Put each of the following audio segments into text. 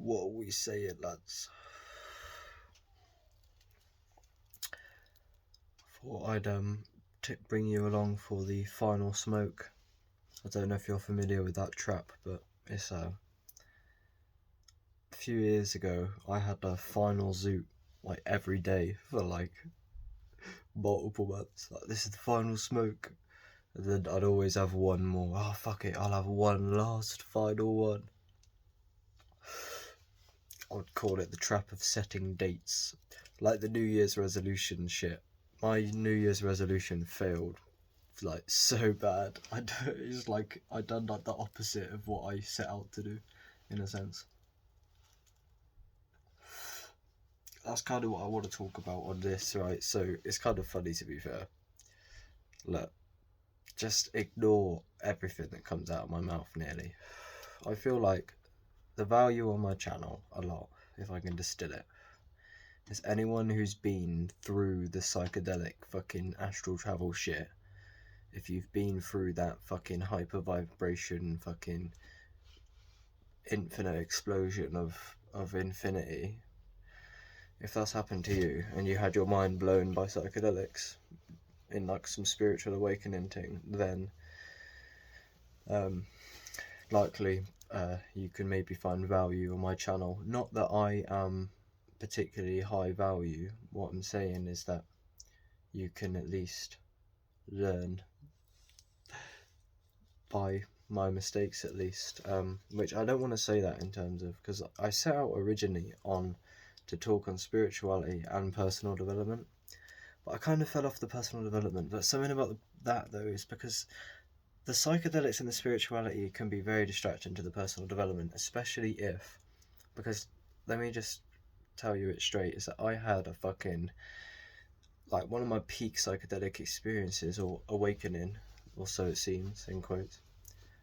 What are we saying, lads? Thought I'd bring you along for the final smoke. I don't know if you're familiar with that trap, but it's a few years ago I had a final zoot like every day for like multiple months. Like, this is the final smoke. And then I'd always have one more. Oh, fuck it, I'll have one last final one. I would call it the trap of setting dates. Like the New Year's resolution shit. My New Year's resolution failed like so bad. It's like I done like the opposite of what I set out to do, in a sense. That's kind of what I want to talk about on this, right? So it's kind of funny, to be fair. Look, just ignore everything that comes out of my mouth nearly. I feel like the value on my channel, a lot, if I can distill it, is anyone who's been through the psychedelic fucking astral travel shit. If you've been through that fucking hyper vibration, fucking infinite explosion of infinity, if that's happened to you and you had your mind blown by psychedelics in like some spiritual awakening thing, then likely you can maybe find value on my channel. Not that I am particularly high value. What I'm saying is that you can at least learn by my mistakes, at least, which I don't want to say that in terms of, because I set out originally on to talk on spirituality and personal development, but I kind of fell off the personal development. But something about that though is because the psychedelics and the spirituality can be very distracting to the personal development, especially if, because let me just tell you it straight, is that I had a fucking, like, one of my peak psychedelic experiences, or awakening, or so it seems, in quotes.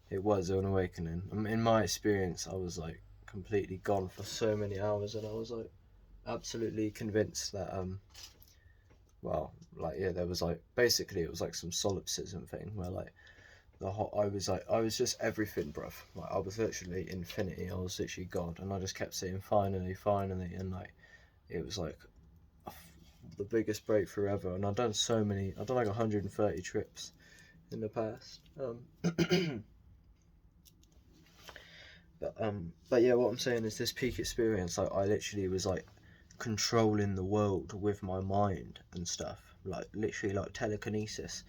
It was an awakening. In my experience, I was like completely gone for so many hours, and I was like absolutely convinced that well, like, yeah, there was like, basically it was like some solipsism thing where like I was just everything, bruv. Like, I was literally infinity. I was literally God, and I just kept saying finally, finally, and like it was like the biggest breakthrough ever. And I've done like 130 trips in the past. But yeah, what I'm saying is this peak experience, like, I literally was like controlling the world with my mind and stuff, like literally like telekinesis.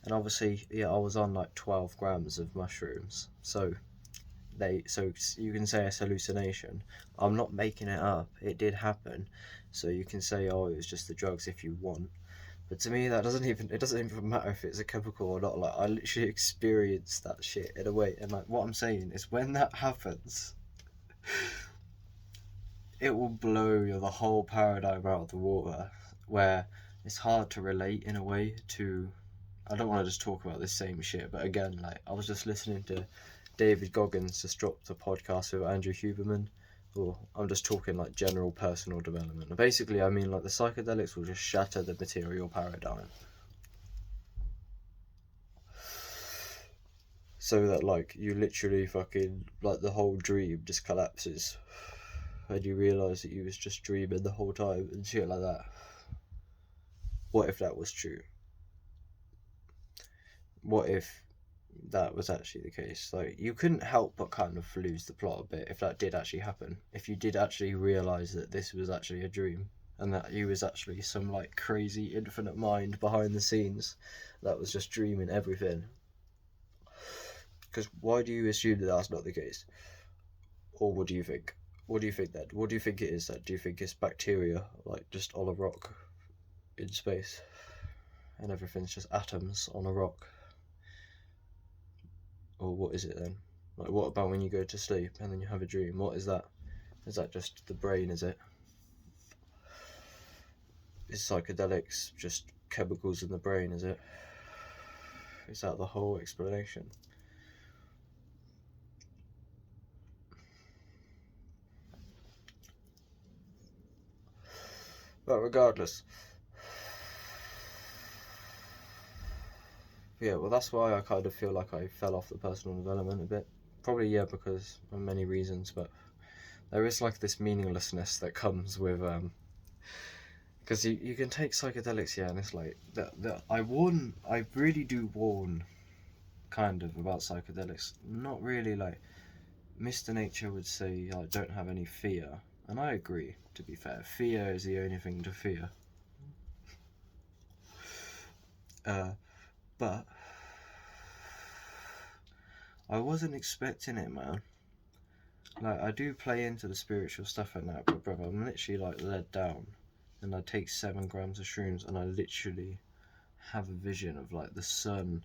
And obviously, yeah, I was on like 12 grams of mushrooms, so you can say it's hallucination. I'm not making it up. It did happen. So you can say, oh, it was just the drugs if you want. But to me, it doesn't even matter if it's a chemical or not. Like, I literally experienced that shit in a way. And like, what I'm saying is, when that happens, it will blow the whole paradigm out of the water, where it's hard to relate in a way to. I don't want to just talk about the same shit, but again, like, I was just listening to David Goggins just dropped a podcast with Andrew Huberman. Or I'm just talking like general personal development. And basically, I mean, like, the psychedelics will just shatter the material paradigm, so that like you literally fucking, like, the whole dream just collapses, and you realise that you was just dreaming the whole time and shit like that. What if that was true? What if that was actually the case? Like, you couldn't help but kind of lose the plot a bit if that did actually happen. If you did actually realise that this was actually a dream, and that you was actually some like crazy infinite mind behind the scenes that was just dreaming everything. Because why do you assume that that's not the case? Or what do you think? What do you think then? What do you think it is then? Do you think it's bacteria, like, just on a rock in space, and everything's just atoms on a rock? Or what is it then? Like, what about when you go to sleep and then you have a dream? What is that? Is that just the brain, is it? Is psychedelics just chemicals in the brain, is it? Is that the whole explanation? But regardless. Yeah, well, that's why I kind of feel like I fell off the personal development a bit. Probably, yeah, because of many reasons, but there is like this meaninglessness that comes with because you can take psychedelics, yeah, and it's like that I really do warn kind of about psychedelics. Not really, like Mr. Nature would say, like, don't have any fear, and I agree. To be fair, fear is the only thing to fear. But I wasn't expecting it, man. Like, I do play into the spiritual stuff and that, but brother, I'm literally like led down, and I take 7 grams of shrooms, and I literally have a vision of like the sun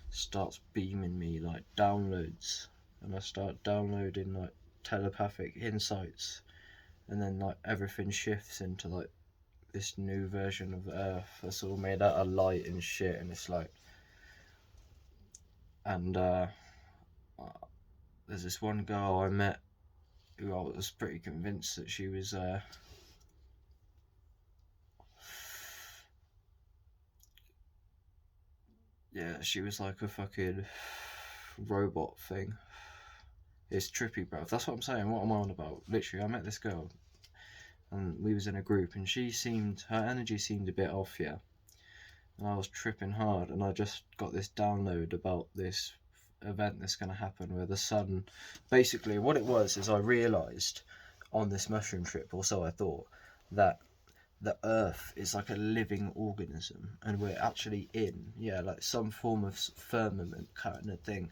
starts beaming me like downloads, and I start downloading like telepathic insights, and then like everything shifts into like this new version of Earth that's all made out of light and shit, and it's like, and there's this one girl I met who I was pretty convinced that she was yeah, she was like a fucking robot thing. It's trippy, bro. That's what I'm saying. What am I on about? Literally, I met this girl, and we was in a group, and her energy seemed a bit off, yeah. And I was tripping hard, and I just got this download about this event that's going to happen where the sun, basically what it was is I realised on this mushroom trip, or so I thought, that the earth is like a living organism, and we're actually in, yeah, like some form of firmament kind of thing,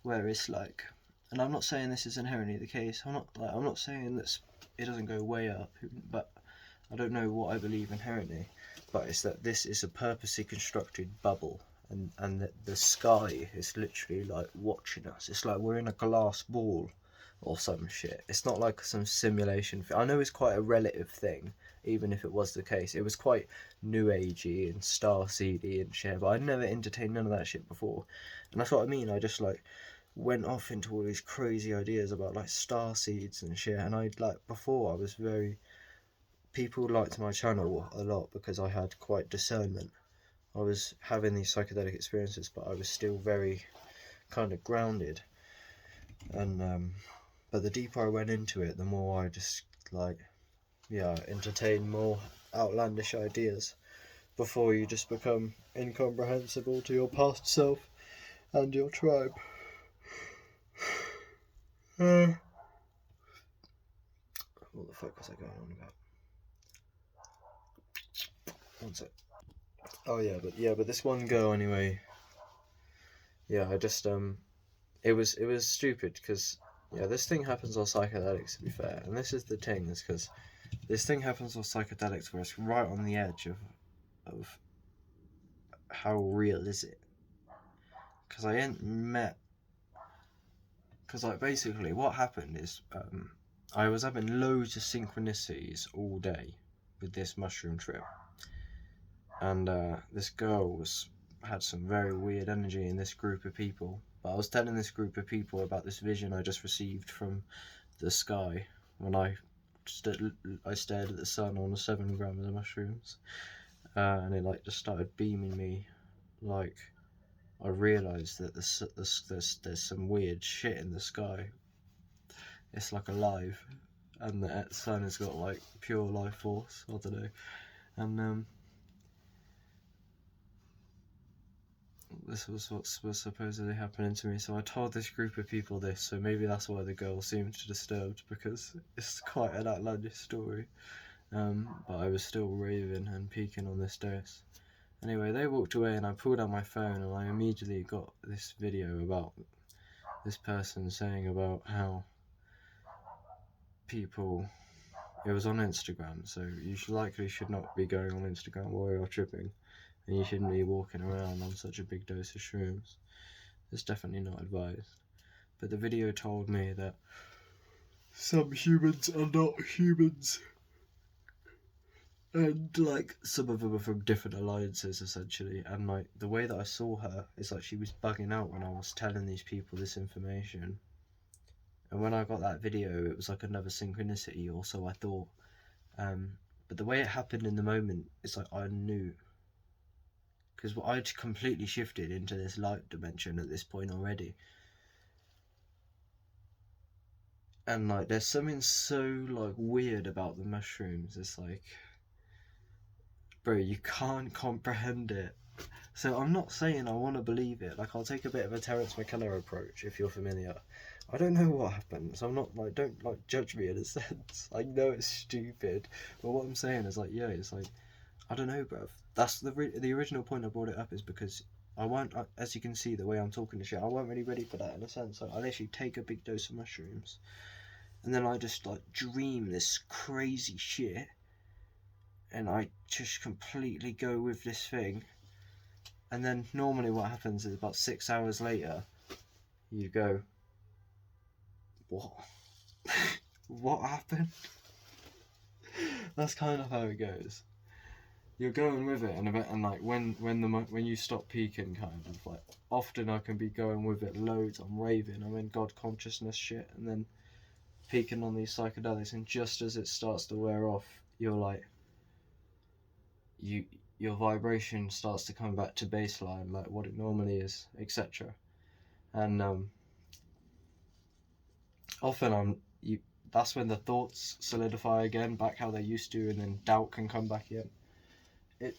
where it's like, and I'm not saying this is inherently the case, I'm not saying that it doesn't go way up, but I don't know what I believe inherently, but it's that this is a purposely constructed bubble, and that the sky is literally like watching us. It's like we're in a glass ball or some shit. It's not like some simulation. I know it's quite a relative thing, even if it was the case. It was quite new agey and starseedy and shit, but I'd never entertained none of that shit before. And that's what I mean. I just like went off into all these crazy ideas about like star seeds and shit. And I like before I was very, people liked my channel a lot because I had quite discernment. I was having these psychedelic experiences, but I was still very kind of grounded. And but the deeper I went into it, the more I just like, yeah, entertained more outlandish ideas before you just become incomprehensible to your past self and your tribe. What the fuck was I going on about? One sec. Oh yeah, but this one girl anyway. Yeah, I just it was stupid because yeah, this thing happens on psychedelics, to be fair, and this is the thing, is because this thing happens on psychedelics where it's right on the edge of how real is it? Because I ain't met. Because like basically what happened is I was having loads of synchronicities all day with this mushroom trip, and this girl had some very weird energy in this group of people. But I was telling this group of people about this vision I just received from the sky when I stared at the sun on 7 grams of mushrooms, and it like just started beaming me. Like I realised that there's some weird shit in the sky. It's like alive, and the sun has got like pure life force. I don't know, and this was what was supposedly happening to me. So I told this group of people this. So maybe that's why the girl seemed disturbed, because it's quite an outlandish story. But I was still raving and peaking on this dose. Anyway, they walked away, and I pulled out my phone, and I immediately got this video about this person saying about how people. It was on Instagram, so you should not be going on Instagram while you're tripping, and you shouldn't be walking around on such a big dose of shrooms. It's definitely not advised. But the video told me that some humans are not humans, and like some of them are from different alliances essentially, and like the way that I saw her is like she was bugging out when I was telling these people this information. And when I got that video, it was like another synchronicity, or so I thought. But the way it happened in the moment, it's like I knew. Because I'd completely shifted into this light dimension at this point already. And like, there's something so like weird about the mushrooms. It's like, bro, you can't comprehend it. So I'm not saying I want to believe it. Like, I'll take a bit of a Terence McKenna approach if you're familiar. I don't know what happens. I'm not like, don't like judge me in a sense. I know it's stupid, but what I'm saying is like, yeah, it's like, I don't know, bruv. That's the original point I brought it up is because I weren't, as you can see the way I'm talking to shit, I weren't really ready for that in a sense. Like, I literally take a big dose of mushrooms, and then I just like dream this crazy shit, and I just completely go with this thing. And then normally what happens is about 6 hours later, you go, what? What happened? That's kind of how it goes. You're going with it, and like when you stop peaking, kind of like often I can be going with it loads. I'm raving, I'm in God consciousness shit, and then peaking on these psychedelics, and just as it starts to wear off, you're like, your vibration starts to come back to baseline, like what it normally is, etc. And often that's when the thoughts solidify again, back how they used to, and then doubt can come back in.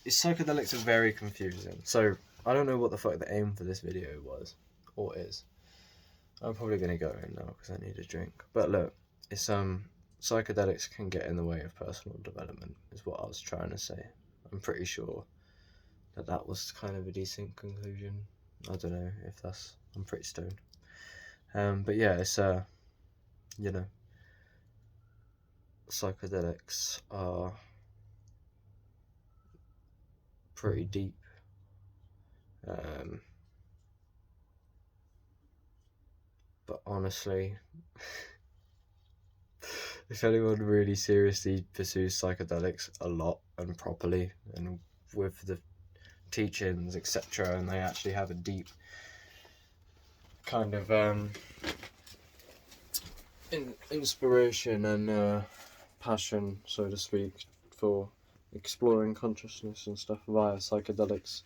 Psychedelics are very confusing. So I don't know what the fuck the aim for this video was, or is. I'm probably gonna go in now because I need a drink. But look, it's psychedelics can get in the way of personal development, is what I was trying to say. I'm pretty sure that was kind of a decent conclusion. I don't know if that's. I'm pretty stoned. But yeah, it's you know, psychedelics are pretty deep. But honestly, if anyone really seriously pursues psychedelics a lot and properly and with the teachings, etc., and they actually have a deep kind of inspiration and passion, so to speak, for exploring consciousness and stuff via psychedelics,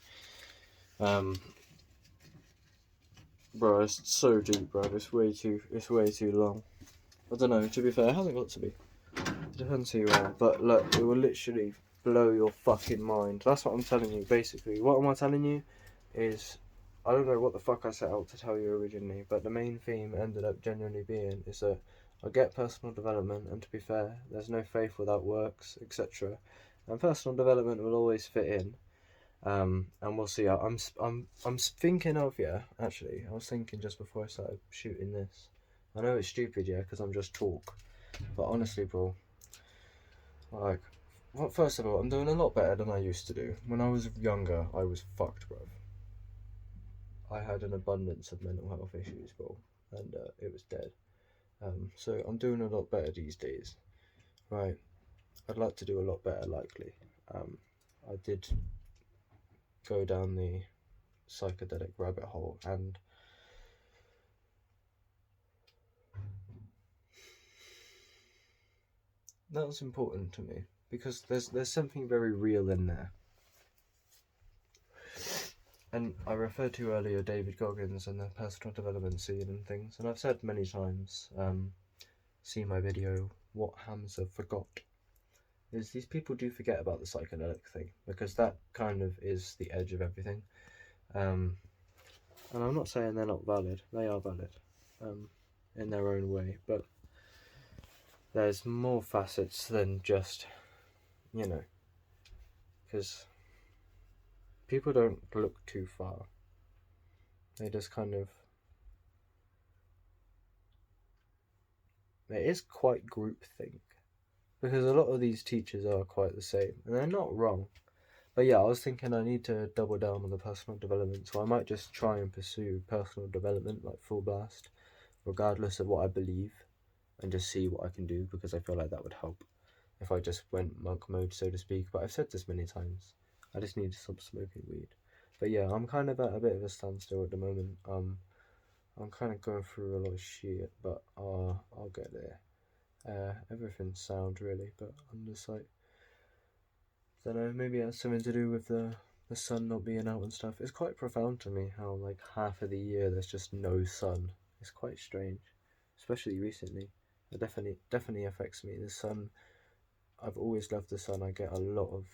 bro, it's so deep, bro. It's way too long. I don't know. To be fair, it hasn't got to be. It depends who you are, but look, it will literally blow your fucking mind. That's what I'm telling you, basically. What am I telling you? Is I don't know what the fuck I set out to tell you originally, but the main theme ended up genuinely being is that I get personal development, and to be fair, there's no faith without works, etc. And personal development will always fit in. And we'll see. I'm thinking of, yeah. Actually, I was thinking just before I started shooting this. I know it's stupid, yeah, because I'm just talk. But honestly, bro, like, well, first of all, I'm doing a lot better than I used to do. When I was younger, I was fucked, bro. I had an abundance of mental health issues, bro, and it was dead. So I'm doing a lot better these days, right? I'd like to do a lot better, likely. I did go down the psychedelic rabbit hole, and that was important to me because there's something very real in there. And I referred to earlier David Goggins and the personal development scene and things, and I've said many times, see my video, What Hamza Forgot, is these people do forget about the psychedelic thing, because that kind of is the edge of everything. And I'm not saying they're not valid, they are valid, in their own way, but there's more facets than just, because people don't look too far. They just kind of... It is quite groupthink, because a lot of these teachers are quite the same, and they're not wrong. But yeah, I was thinking I need to double down on the personal development, so I might just try and pursue personal development like full blast, regardless of what I believe, and just see what I can do, because I feel like that would help if I just went monk mode, so to speak. But I've said this many times, I just need to stop smoking weed. But yeah, I'm kind of at a bit of a standstill at the moment. I'm kind of going through a lot of shit, but I'll get there. Everything's sound really, but I'm just like, I don't know, maybe it has something to do with the sun not being out and stuff. It's quite profound to me how like half of the year there's just no sun. It's quite strange, especially recently. It definitely affects me. The sun, I've always loved the sun. I get a lot of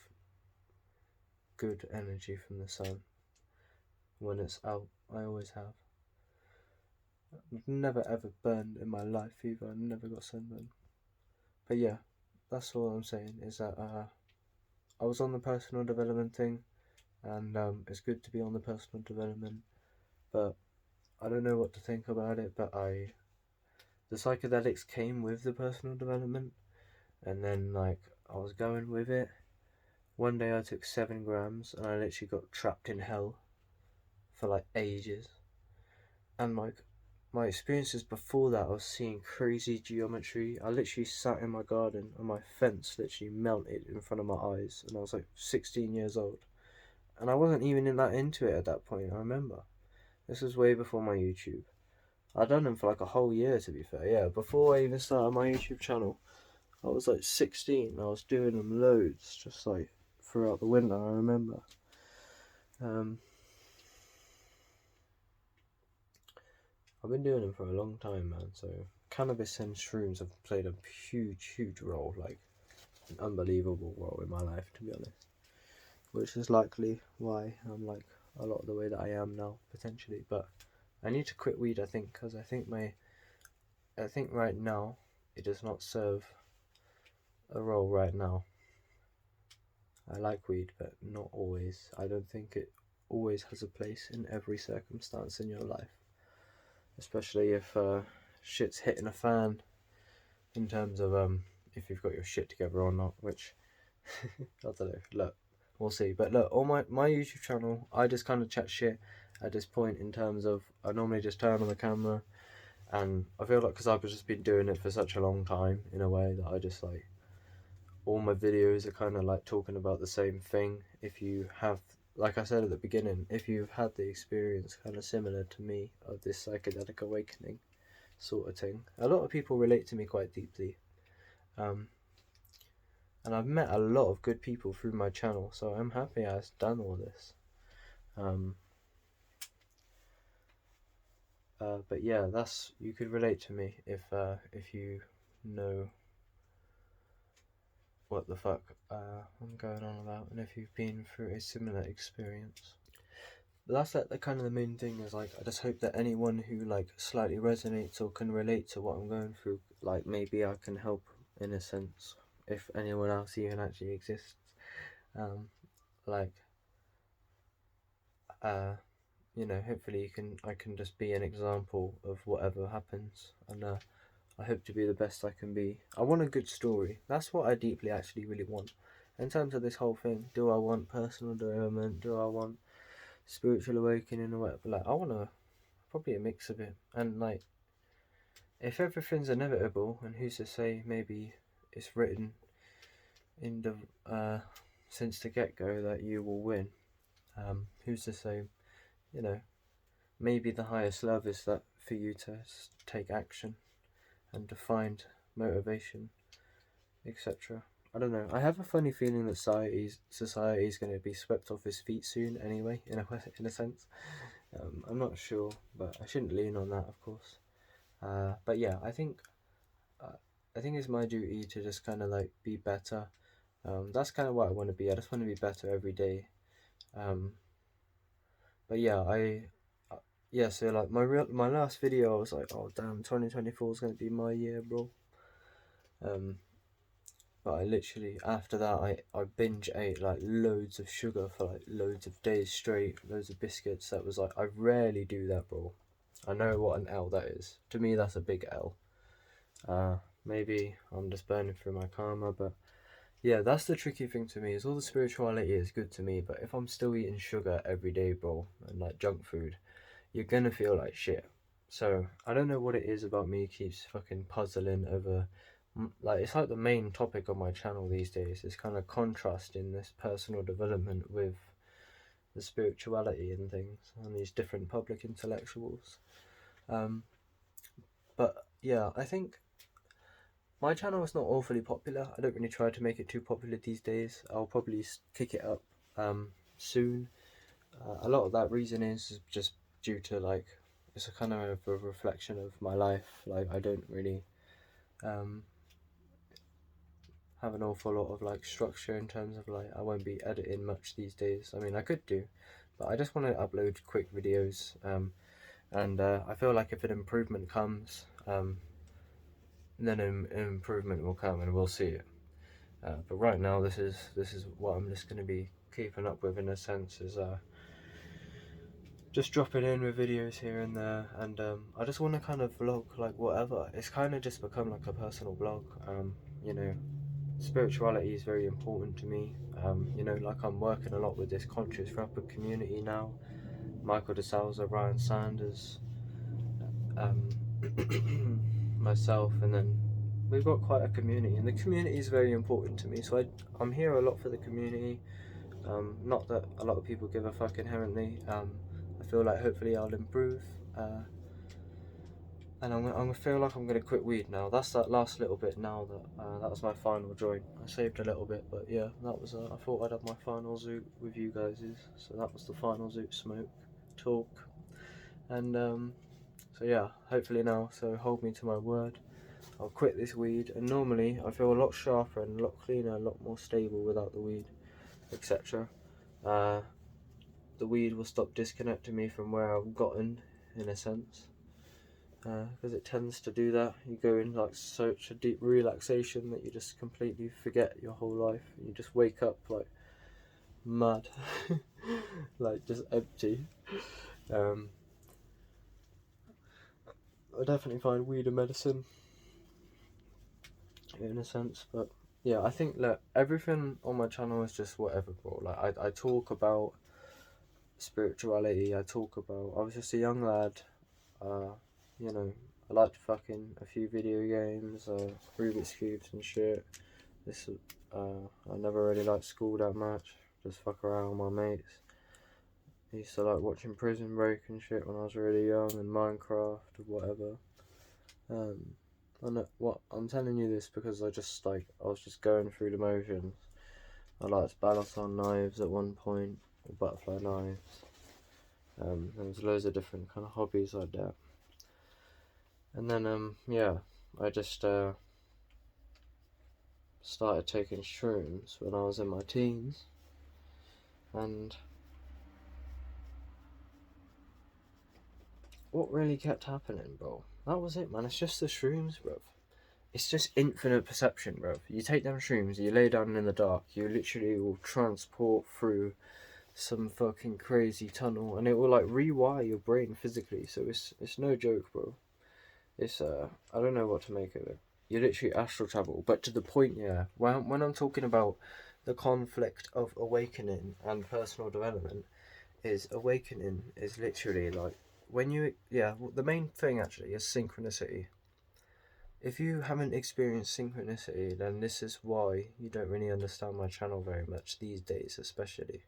good energy from the sun when it's out. I always have. I've never ever burned in my life either. I never got sunburned. But yeah, that's all I'm saying is that I was on the personal development thing, and it's good to be on the personal development, but I don't know what to think about it. But the psychedelics came with the personal development, and then like I was going with it. One day I took 7 grams, and I literally got trapped in hell for like ages. And like my experiences before that, I was seeing crazy geometry. I literally sat in my garden, and my fence literally melted in front of my eyes, and I was like 16 years old, and I wasn't even in that into it at that point. I remember this was way before my YouTube. I'd done them for like a whole year, to be fair. Yeah, before I even started my YouTube channel, I was like 16. I was doing them loads, just like throughout the winter. I remember. I've been doing them for a long time, man. So cannabis and shrooms have played a huge role, like an unbelievable role in my life, to be honest. Which is likely why I'm like a lot of the way that I am now, potentially. But I need to quit weed, I think, because I think right now it does not serve a role right now. I like weed, but not always. I don't think it always has a place in every circumstance in your life, especially if shit's hitting a fan in terms of if you've got your shit together or not, which I don't know. Look, we'll see. But look, on my YouTube channel, I just kind of chat shit at this point in terms of I normally just turn on the camera, and I feel like because I've just been doing it for such a long time in a way that I just like all my videos are kind of like talking about the same thing. If you have, like I said at the beginning, if you've had the experience kind of similar to me of this psychedelic awakening sort of thing, a lot of people relate to me quite deeply. And I've met a lot of good people through my channel, so I'm happy I've done all this. But yeah, you could relate to me if you know what the fuck I'm going on about, and if you've been through a similar experience. But that's like the kind of the main thing is like I just hope that anyone who like slightly resonates or can relate to what I'm going through, like maybe I can help in a sense, if anyone else even actually exists. Like you know, hopefully I can just be an example of whatever happens, and I hope to be the best I can be. I want a good story. That's what I deeply actually really want. In terms of this whole thing, do I want personal development? Do I want spiritual awakening or whatever? Like, I want probably a mix of it. And like, if everything's inevitable, and who's to say maybe it's written in the since the get go that you will win? Who's to say? You know, maybe the highest love is that for you to take action and to find motivation, etc. I don't know. I have a funny feeling that society is going to be swept off his feet soon. Anyway, in a sense, I'm not sure, but I shouldn't lean on that, of course. But yeah, I think it's my duty to just kind of like be better. That's kind of what I want to be. I just want to be better every day. But yeah, yeah. So like my last video, I was like, oh damn, 2024 is gonna be my year, bro. But I literally after that I binge ate like loads of sugar for like loads of days straight, loads of biscuits. That was like I rarely do that, bro. I know what an L that is. To me, that's a big L. Maybe I'm just burning through my karma, but yeah, that's the tricky thing to me. Is all the spirituality is good to me, but if I'm still eating sugar every day, bro, and like junk food, you're gonna feel like shit. So I don't know what it is about me keeps fucking puzzling over. Like it's like the main topic of my channel these days. This kind of contrast in this personal development with the spirituality and things, and these different public intellectuals. But yeah, I think my channel is not awfully popular. I don't really try to make it too popular these days. I'll probably kick it up soon. A lot of that reason is just due to like it's a kind of a reflection of my life. Like I don't really have an awful lot of like structure in terms of like I won't be editing much these days. I mean, I could do, but I just want to upload quick videos. And I feel like if an improvement comes, then an improvement will come and we'll see it. But right now, this is what I'm just going to be keeping up with, in a sense, is just dropping in with videos here and there, and I just want to kind of vlog like whatever. It's kind of just become like a personal blog. You know, spirituality is very important to me. You know, like I'm working a lot with this conscious rapper community now. Michael DeSalza, Ryan Sanders, myself, and then we've got quite a community, and the community is very important to me. So I'm here a lot for the community. Not that a lot of people give a fuck inherently. I feel like hopefully I'll improve, and I'm gonna feel like I'm gonna quit weed now. That's that last little bit now that was my final joint. I saved a little bit, but yeah, that was I thought I'd have my final zoot with you guys. So that was the final zoot smoke talk, and so yeah, hopefully now. So hold me to my word. I'll quit this weed, and normally I feel a lot sharper and a lot cleaner, a lot more stable without the weed, etc. The weed will stop disconnecting me from where I've gotten, in a sense, because it tends to do that. You go in like such a deep relaxation that you just completely forget your whole life. You just wake up like mad, like just empty. I definitely find weed a medicine, in a sense, but yeah, I think that everything on my channel is just whatever, bro. Like I talk about spirituality. I talk about, I was just a young lad, you know, I liked fucking a few video games, Rubik's Cubes and shit. I never really liked school that much, just fuck around with my mates. I used to like watching Prison Break and shit when I was really young, and Minecraft or whatever. What I'm telling you this because I was just going through the motions. I liked Balaton knives at one point, or butterfly knives. There was loads of different kind of hobbies like that. And then yeah, I just started taking shrooms when I was in my teens, and what really kept happening, bro? That was it, man. It's just the shrooms, bro. It's just infinite perception, bro. You take them shrooms, you lay down in the dark, you literally will transport through some fucking crazy tunnel, and it will like rewire your brain physically. So it's no joke, bro. It's I don't know what to make of it. You literally astral travel, but to the point, yeah. When I'm talking about the conflict of awakening and personal development, awakening is literally like when the main thing actually is synchronicity. If you haven't experienced synchronicity, then this is why you don't really understand my channel very much these days, especially.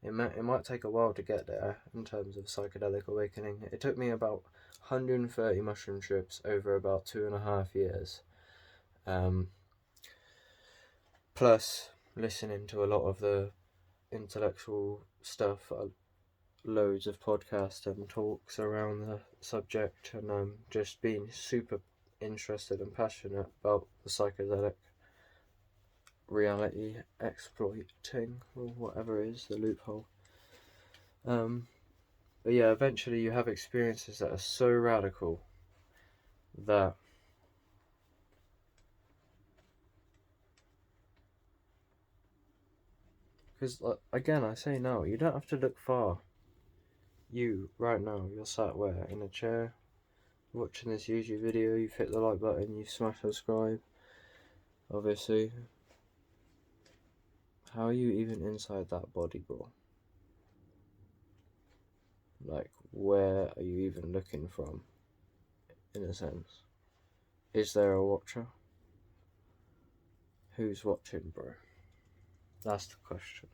It might take a while to get there in terms of psychedelic awakening. It took me about 130 mushroom trips over about 2.5 years. Plus listening to a lot of the intellectual stuff, loads of podcasts and talks around the subject, and just being super interested and passionate about the psychedelic reality exploiting, or whatever it is, the loophole. But yeah, eventually you have experiences that are so radical that because again, I say now, you don't have to look far. You right now, you're sat where, in a chair watching this YouTube video, you've hit the like button, you smash subscribe, obviously. How are you even inside that body, bro? Like, where are you even looking from, in a sense? Is there a watcher? Who's watching, bro? That's the question.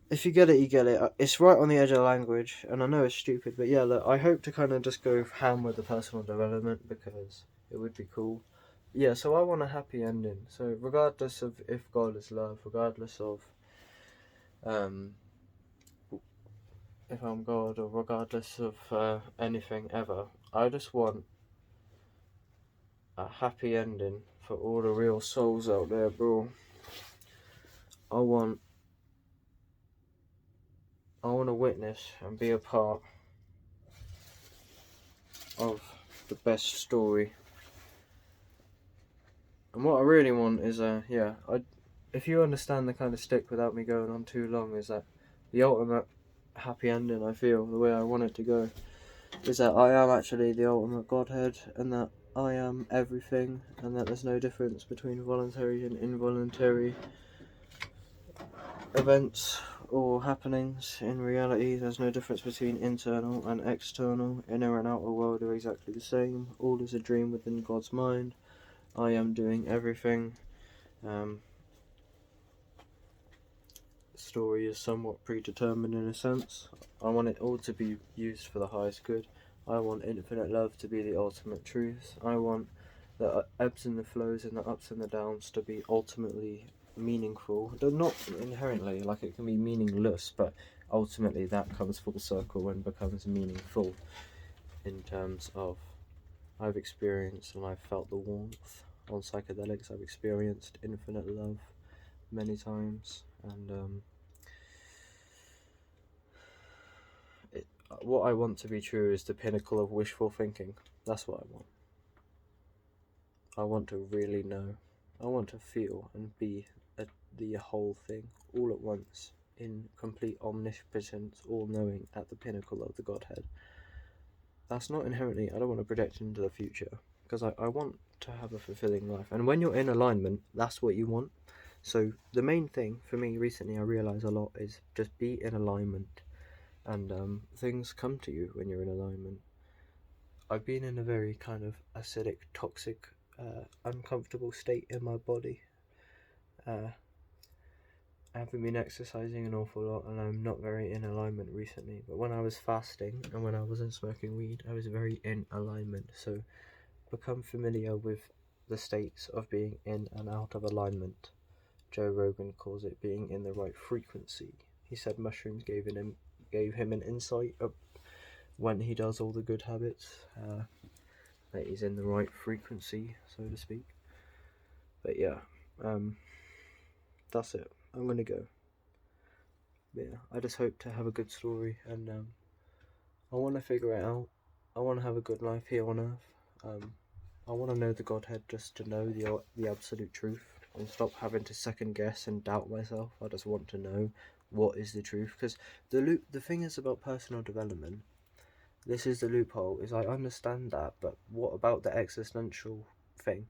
If you get it, you get it. It's right on the edge of the language, and I know it's stupid, but yeah, look, I hope to kind of just go ham with the personal development, because it would be cool. Yeah, so I want a happy ending. So regardless of if God is love, regardless of if I'm God, or regardless of anything ever, I just want a happy ending for all the real souls out there, bro. I want to witness and be a part of the best story. And what I really want is if you understand the kind of stick without me going on too long, is that the ultimate happy ending, I feel, the way I want it to go, is that I am actually the ultimate Godhead, and that I am everything, and that there's no difference between voluntary and involuntary events or happenings. In reality, there's no difference between internal and external. Inner and outer world are exactly the same. All is a dream within God's mind. I am doing everything. Story is somewhat predetermined in a sense. I want it all to be used for the highest good. I want infinite love to be the ultimate truth. I want the ebbs and the flows and the ups and the downs to be ultimately meaningful. Though not inherently, like it can be meaningless, but ultimately that comes full circle and becomes meaningful in terms of I've experienced and I've felt the warmth on psychedelics. I've experienced infinite love many times, and what I want to be true is the pinnacle of wishful thinking. That's what I want. I want to really know. I want to feel and be the whole thing all at once, in complete omnipotence, all-knowing at the pinnacle of the Godhead. That's not inherently, I don't want to project into the future, because I want to have a fulfilling life. And when you're in alignment, that's what you want. So the main thing for me recently, I realise a lot, is just be in alignment, and things come to you when you're in alignment. I've been in a very kind of acidic, toxic, uncomfortable state in my body. I haven't been exercising an awful lot, and I'm not very in alignment recently. But when I was fasting and when I wasn't smoking weed, I was very in alignment. So become familiar with the states of being in and out of alignment. Joe Rogan calls it being in the right frequency. He said mushrooms gave him an insight of when he does all the good habits, that he's in the right frequency, so to speak. But yeah, that's it. I'm gonna go. Yeah, I just hope to have a good story, and I want to figure it out. I want to have a good life here on earth. I want to know the Godhead, just to know the absolute truth, and stop having to second guess and doubt myself. I just want to know what is the truth, because the thing is about personal development. This is the loophole, is I understand that, but what about the existential thing?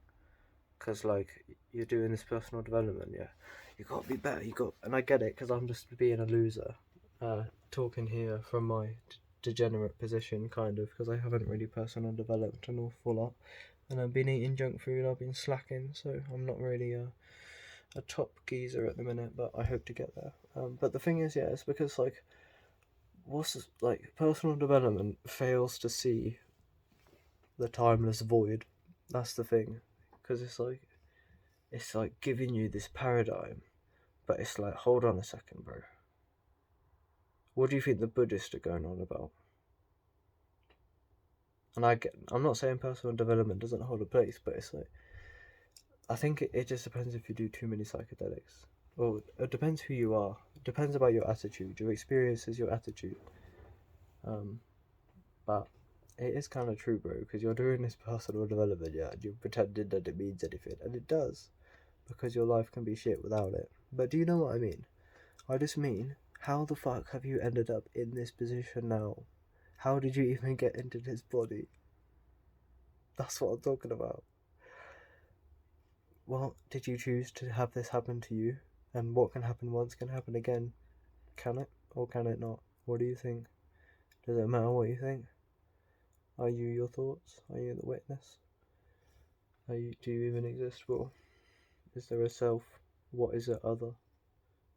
Because, like, you're doing this personal development, yeah, you gotta be better, and I get it, because I'm just being a loser, talking here from my degenerate position, kind of, because I haven't really personal developed an awful lot, and I've been eating junk food, I've been slacking, so I'm not really a top geezer at the minute, but I hope to get there. But the thing is, yeah, it's because, like, personal development fails to see the timeless void. That's the thing, because it's like giving you this paradigm, but it's like, hold on a second, bro. What do you think the Buddhists are going on about? And I'm not saying personal development doesn't hold a place, but it's like, I think it just depends if you do too many psychedelics. Well, it depends who you are. It depends about your attitude. Your experience is your attitude. But it is kind of true, bro, because you're doing this personal development, yeah, and you're pretending that it means anything, and it does, because your life can be shit without it. But do you know what I mean? I just mean, how the fuck have you ended up in this position now? How did you even get into this body? That's what I'm talking about. Well, did you choose to have this happen to you? And what can happen once can happen again. Can it? Or can it not? What do you think? Does it matter what you think? Are you your thoughts? Are you the witness? Do you even exist? Well, is there a self? What is there other?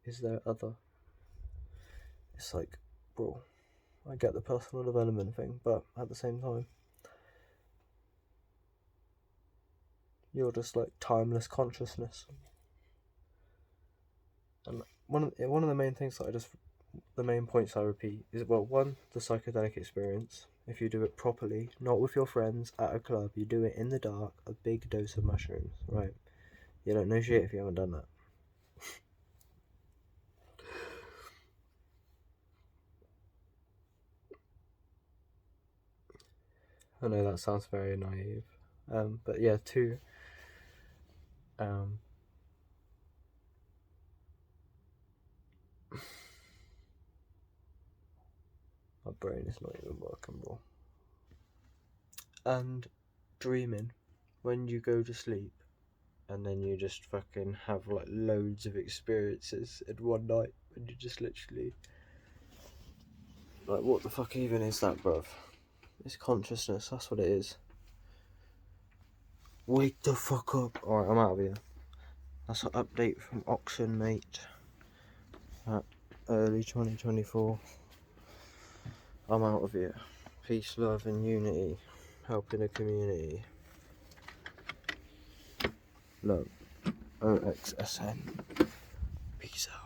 Is there other? It's like, bro, I get the personal development thing, but at the same time, you're just like timeless consciousness. And one of the main things that the main points I repeat is, well, one, the psychedelic experience, if you do it properly, not with your friends at a club, you do it in the dark, a big dose of mushrooms, right? You don't know shit if you haven't done that. I know that sounds very naive, but yeah, my brain is not even working, bro. And dreaming, when you go to sleep, and then you just fucking have like loads of experiences in one night, and you just literally, like, what the fuck even is that, bruv? It's consciousness, that's what it is. Wake the fuck up. Alright, I'm out of here. That's an update from OXSN, mate. At early 2024. I'm out of here. Peace, love, and unity. Helping the community. Love. OXSN. Peace out.